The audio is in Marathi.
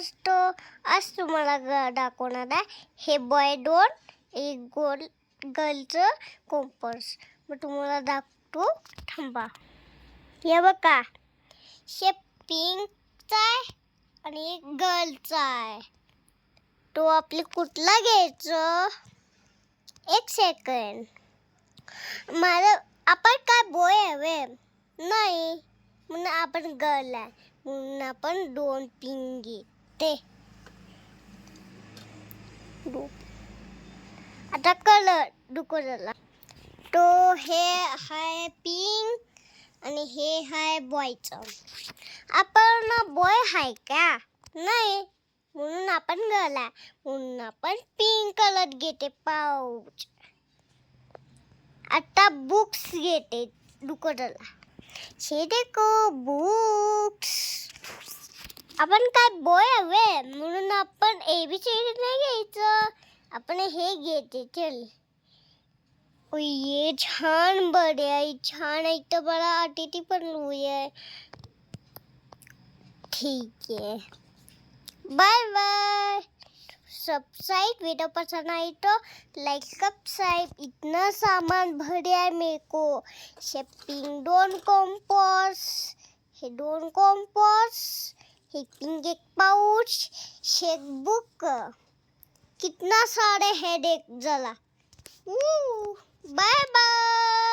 फर्स्ट आज तुम्हाला दाखवणार आहे हे बॉय दोन एक गर्लचं कॉम्पर्स. मग तुम्हाला दाखवतो, थांबा. हे बघा, हे पिंकचा आहे आणि एक गर्लचा आहे. तो आपले कुठला घ्यायचं? एक सेकंड. मला आपण काय बॉय हवे नाही, म्हणून आपण गर्ल आहे, म्हणून आपण दोन पिंक घेते. आता कलर दुकोला तो हे आहे पिंक आणि हे आहे बॉयचं. आपण बॉय आहे का? नाही, म्हणून आपण गर्ल आहे, म्हणून आपण पिंक कलर घेते पाऊच. आता बुक्स घेते दुकोला. हे देखो बुक्स. आपण काय बॉय हवे म्हणून आपण ABCD नाही घ्यायचं, आपण हे घेते. चल, ये छान बडे आहे, छान आहे. तर बड़ा आटी पण आहे. ठीक है, बाय बाय. सब्सक्राइब, वीडियो पसंद आई तो लाइक सब्सक्राइब. इतना सामान भरे है मेरे को. पिंक दोन कॉम्पोस, हे दोन कॉम्पोस, हे पिंक एक पाउच, एक बुक. कितना सारे है देख जला. Bye bye.